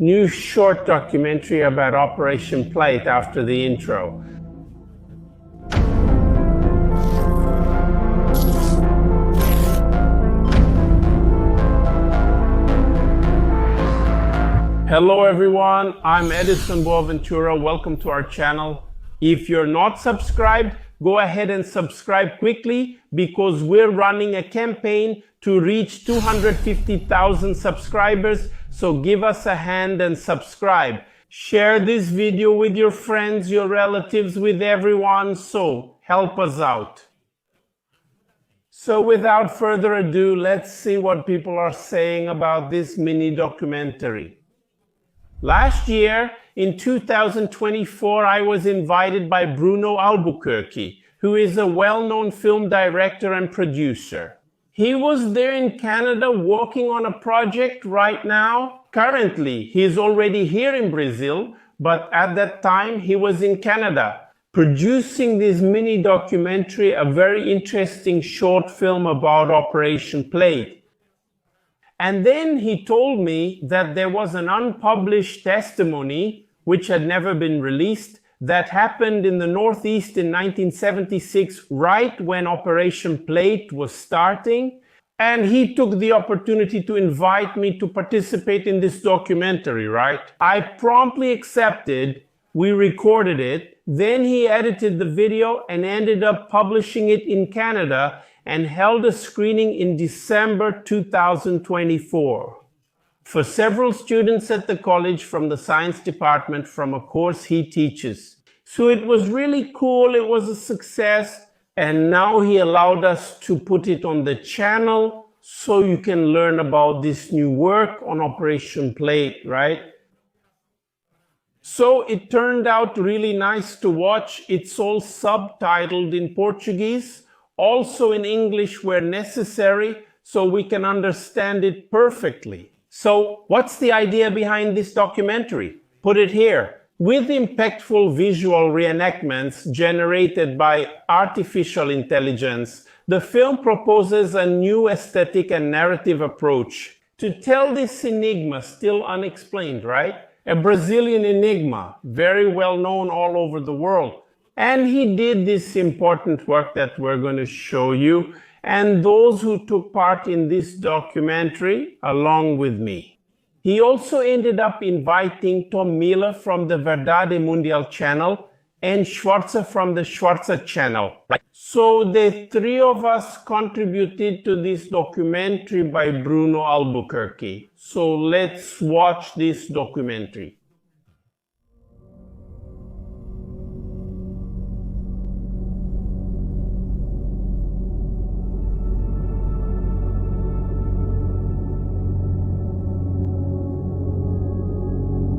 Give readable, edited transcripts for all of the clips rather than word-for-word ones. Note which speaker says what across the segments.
Speaker 1: new short documentary about Operation Plate after the intro. Hello everyone, I'm Edison Boaventura. Welcome to our channel. If you're not subscribed, go ahead and subscribe quickly because we're running a campaign to reach 250,000 subscribers. So give us a hand and subscribe. Share this video with your friends, your relatives, with everyone. So help us out. So without further ado, let's see what people are saying about this mini documentary. Last year, in 2024, I was invited by Bruno Albuquerque, who is a well-known film director and producer. He was there in Canada working on a project right now. Currently, he's already here in Brazil, but at that time he was in Canada, producing this mini documentary, a very interesting short film about Operation Plate. And then he told me that there was an unpublished testimony, which had never been released, that happened in the Northeast in 1976, right when Operation Plate was starting. And he took the opportunity to invite me to participate in this documentary, right? I promptly accepted. We recorded it. Then he edited the video and ended up publishing it in Canada and held a screening in December 2024 for several students at the college from the science department from a course he teaches. So it was really cool, it was a success, and now he allowed us to put it on the channel so you can learn about this new work on Operation Plate, right? So it turned out really nice to watch. It's all subtitled in Portuguese, also in English where necessary, so we can understand it perfectly. So what's the idea behind this documentary? Put it here. With impactful visual reenactments generated by artificial intelligence, the film proposes a new aesthetic and narrative approach to tell this enigma still unexplained, right? A Brazilian enigma, very well known all over the world. And he did this important work that we're going to show you, and those who took part in this documentary along with me. He also ended up inviting Tom Miller from the Verdade Mundial channel and Schwarzer from the Schwarzer channel. So the three of us contributed to this documentary by Bruno Albuquerque. So let's watch this documentary.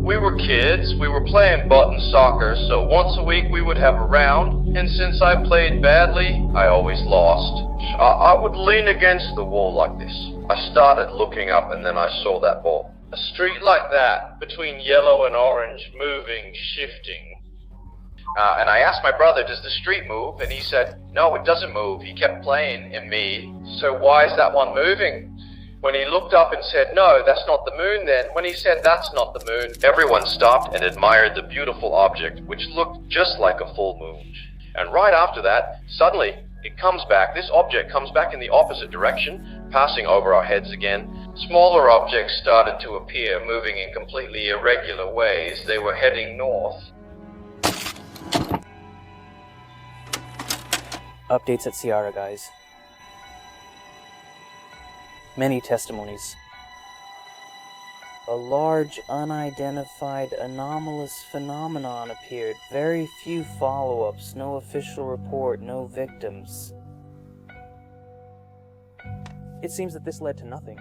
Speaker 2: We were kids, we were playing button soccer, so once a week we would have a round, and since I played badly, I always lost. I would lean against the wall like this. I started looking up and then I saw that ball. A street like that, between yellow and orange, moving, shifting. And I asked my brother, does the street move? And he said, no, it doesn't move. He kept playing in me, so why is that one moving? When he looked up and said, no, that's not the moon then, when he said that's not the moon, everyone stopped and admired the beautiful object, which looked just like a full moon. And right after that, suddenly, it comes back, this object comes back in the opposite direction, passing over our heads again. Smaller objects started to appear, moving in completely irregular ways. They were heading north.
Speaker 3: Updates at Ciara, guys. Many testimonies. A large, unidentified, anomalous phenomenon appeared. Very few follow-ups, no official report, no victims. It seems that this led to nothing.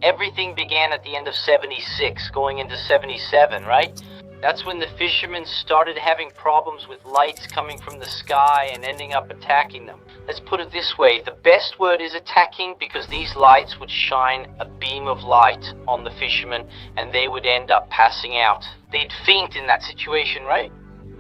Speaker 4: Everything began at the end of 76, going into 77, right? That's when the fishermen started having problems with lights coming from the sky and ending up attacking them. Let's put it this way, the best word is attacking because these lights would shine a beam of light on the fishermen and they would end up passing out. They'd faint in that situation, right?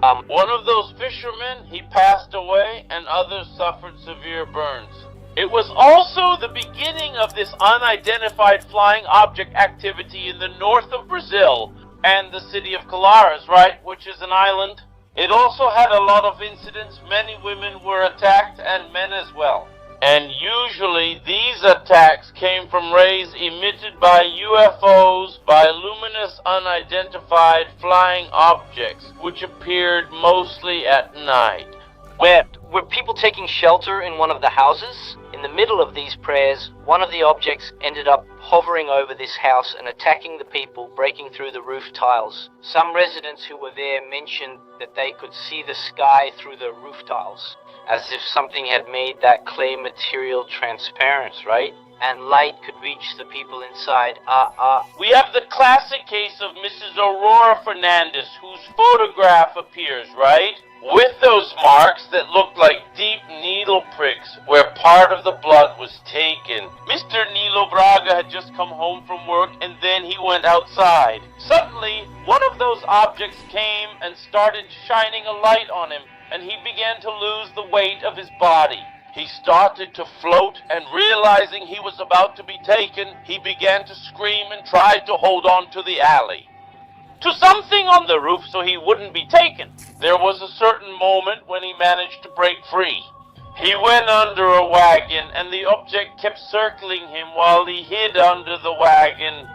Speaker 5: One of those fishermen, he passed away and others suffered severe burns. It was also the beginning of this unidentified flying object activity in the north of Brazil and the city of Colares, right, which is an island. It also had a lot of incidents. Many women were attacked and men as well. And usually these attacks came from rays emitted by UFOs, by luminous unidentified flying objects, which appeared mostly at night.
Speaker 4: Were people taking shelter in one of the houses? In the middle of these prayers, one of the objects ended up hovering over this house and attacking the people, breaking through the roof tiles. Some residents who were there mentioned that they could see the sky through the roof tiles, as if something had made that clay material transparent, right? And light could reach the people inside.
Speaker 5: We have the classic case of Mrs. Aurora Fernandez, whose photograph appears, right? With those marks that looked like deep needle pricks where part of the blood was taken. Mr. Nilo Braga had just come home from work and then he went outside. Suddenly, one of those objects came and started shining a light on him, and he began to lose the weight of his body. He started to float, and realizing he was about to be taken, he began to scream and tried to hold on to the alley, to something on the roof so he wouldn't be taken. There was a certain moment when he managed to break free. He went under a wagon, and the object kept circling him while he hid under the wagon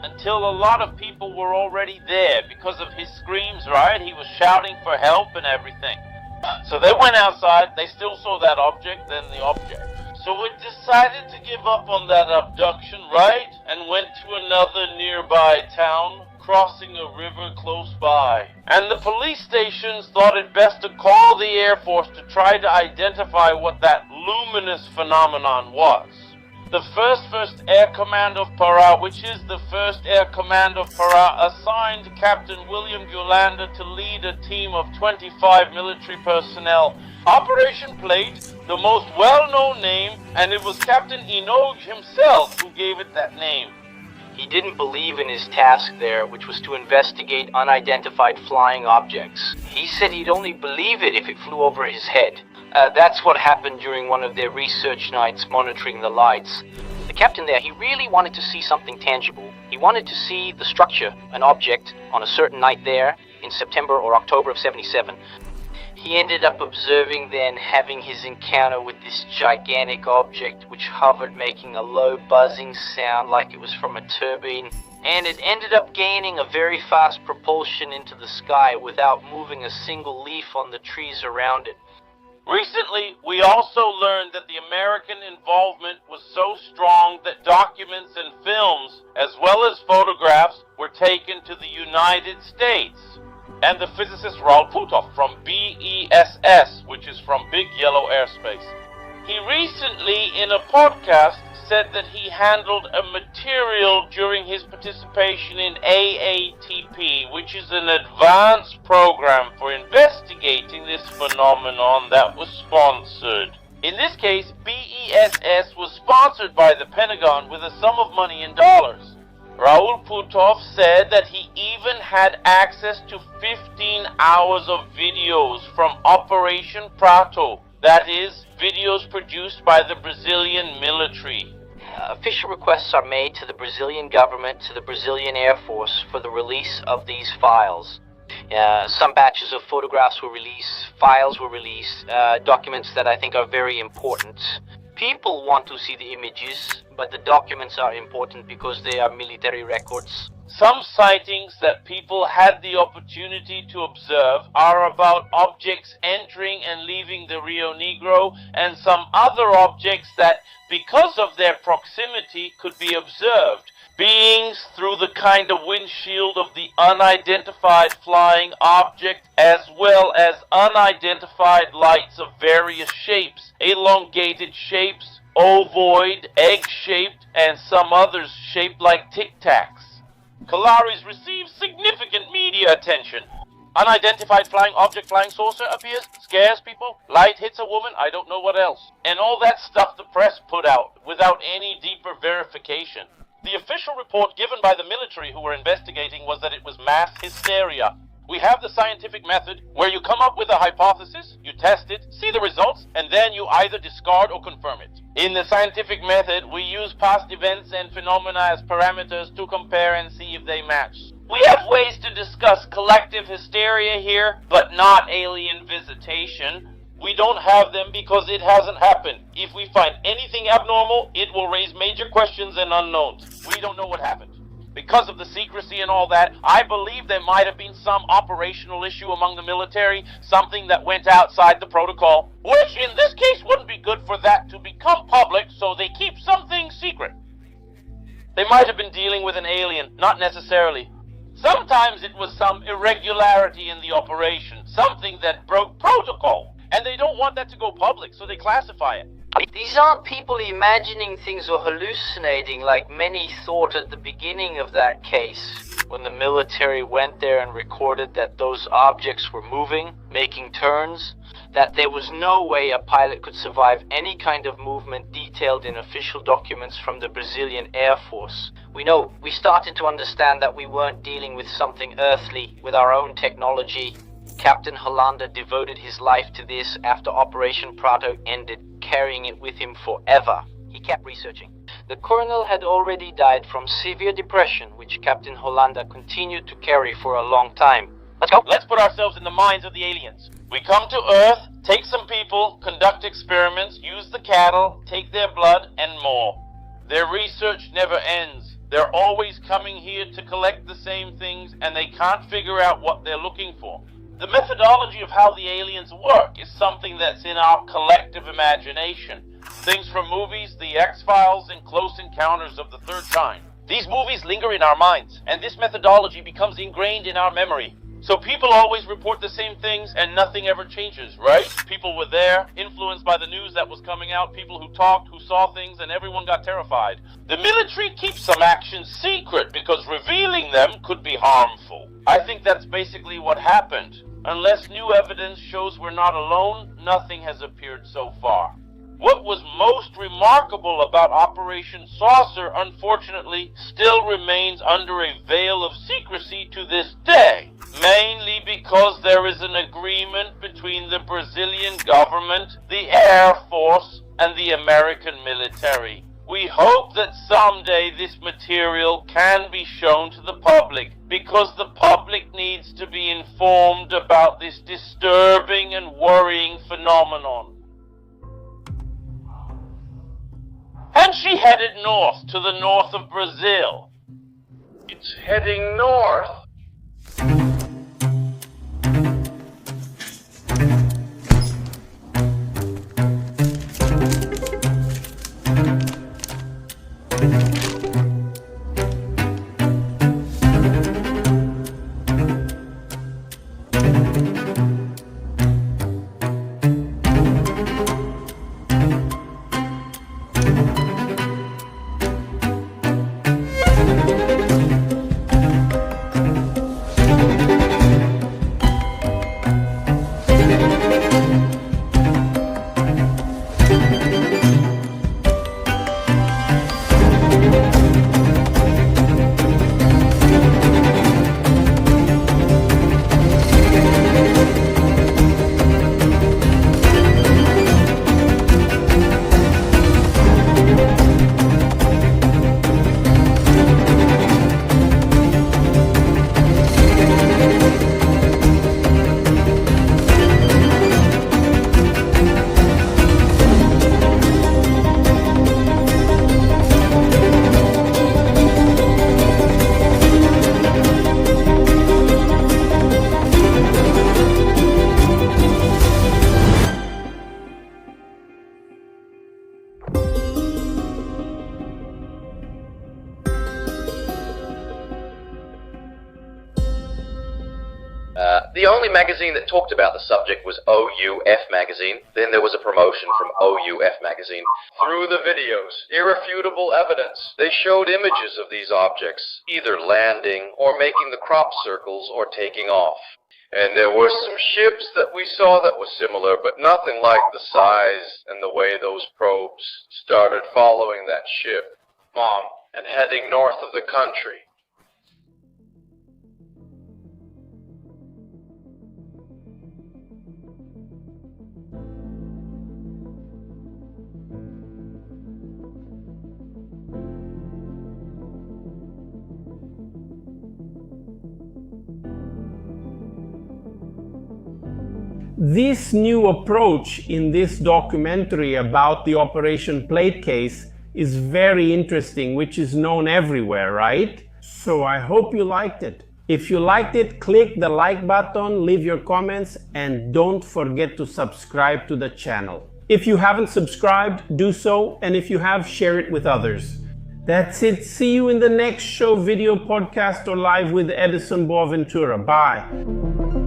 Speaker 5: until a lot of people were already there because of his screams, right? He was shouting for help and everything. So they went outside, they still saw that object, then the object. So it decided to give up on that abduction, right? And went to another nearby town, crossing a river close by. And the police stations thought it best to call the Air Force to try to identify what that luminous phenomenon was. The 1st Air Command of Pará, which is the 1st Air Command of Pará, assigned Captain William Yolanda to lead a team of 25 military personnel. Operation Plate, the most well-known name, and it was Captain Enoge himself who gave it that name.
Speaker 4: He didn't believe in his task there, which was to investigate unidentified flying objects. He said he'd only believe it if it flew over his head. That's what happened during one of their research nights monitoring the lights. The captain there, he really wanted to see something tangible. He wanted to see the structure, an object, on a certain night there in September or October of '77. He ended up observing then having his encounter with this gigantic object which hovered, making a low buzzing sound like it was from a turbine. And it ended up gaining a very fast propulsion into the sky without moving a single leaf on the trees around it.
Speaker 5: Recently, we also learned that the American involvement was so strong that documents and films, as well as photographs, were taken to the United States. And the physicist Raul Puthoff from BESS, which is from Big Yellow Airspace. He recently, in a podcast, said that he handled a material during his participation in AATP, which is an advanced program for investigating this phenomenon that was sponsored. In this case, BESS was sponsored by the Pentagon with a sum of money in dollars. Raul Puthoff said that he even had access to 15 hours of videos from Operation Prato, that is, videos produced by the Brazilian military.
Speaker 4: Official requests are made to the Brazilian government, to the Brazilian Air Force, for the release of these files. Some batches of photographs were released, files were released, documents that I think are very important. People want to see the images, but the documents are important because they are military records.
Speaker 5: Some sightings that people had the opportunity to observe are about objects entering and leaving the Rio Negro, and some other objects that, because of their proximity, could be observed. Beings through the kind of windshield of the unidentified flying object, as well as unidentified lights of various shapes, elongated shapes, ovoid, egg-shaped, and some others shaped like tic-tacs. Colares receives significant media attention. Unidentified flying object, flying saucer appears, scares people, light hits a woman, I don't know what else. And all that stuff the press put out without any deeper verification. The official report given by the military who were investigating was that it was mass hysteria, We have the scientific method where you come up with a hypothesis, you test it, see the results, and then you either discard or confirm it. In the scientific method, we use past events and phenomena as parameters to compare and see if they match. We have ways to discuss collective hysteria here, but not alien visitation. We don't have them because it hasn't happened. If we find anything abnormal, it will raise major questions and unknowns. We don't know what happened. Because of the secrecy and all that, I believe there might have been some operational issue among the military, something that went outside the protocol, which in this case wouldn't be good for that to become public, so they keep something secret. They might have been dealing with an alien, not necessarily. Sometimes it was some irregularity in the operation, something that broke protocol, and they don't want that to go public, so they classify it.
Speaker 4: These aren't people imagining things or hallucinating like many thought at the beginning of that case, when the military went there and recorded that those objects were moving, making turns, that there was no way a pilot could survive any kind of movement detailed in official documents from the Brazilian Air Force. We started to understand that we weren't dealing with something earthly with our own technology. Captain Hollander devoted his life to this after Operation Prato ended, carrying it with him forever. He kept researching. The colonel had already died from severe depression, which Captain Hollander continued to carry for a long time. Let's go.
Speaker 5: Let's put ourselves in the minds of the aliens. We come to Earth, take some people, conduct experiments, use the cattle, take their blood, and more. Their research never ends. They're always coming here to collect the same things, and they can't figure out what they're looking for. The methodology of how the aliens work is something that's in our collective imagination. Things from movies, The X-Files, and Close Encounters of the Third Kind. These movies linger in our minds, and this methodology becomes ingrained in our memory. So people always report the same things, and nothing ever changes, right? People were there, influenced by the news that was coming out, people who talked, who saw things, and everyone got terrified. The military keeps some actions secret because revealing them could be harmful. I think that's basically what happened. Unless new evidence shows we're not alone, nothing has appeared so far. What was most remarkable about Operation Saucer, unfortunately, still remains under a veil of secrecy to this day, mainly because there is an agreement between the Brazilian government, the Air Force, and the American military. We hope that someday this material can be shown to the public, because the public needs to be informed about this disturbing and worrying phenomenon. And she headed north to the north of Brazil.
Speaker 2: It's heading north. The only magazine that talked about the subject was OUF magazine. Then there was a promotion from OUF magazine. Through the videos, irrefutable evidence, they showed images of these objects, either landing or making the crop circles or taking off. And there were some ships that we saw that were similar, but nothing like the size and the way those probes started following that ship, Mom, and heading north of the country.
Speaker 1: This new approach in this documentary about the Operation Plate case is very interesting, which is known everywhere, right? So I hope you liked it. If you liked it, click the like button, leave your comments, and don't forget to subscribe to the channel. If you haven't subscribed, do so, and if you have, share it with others. That's it. See you in the next show, video, podcast, or live with Edison Boaventura. Bye.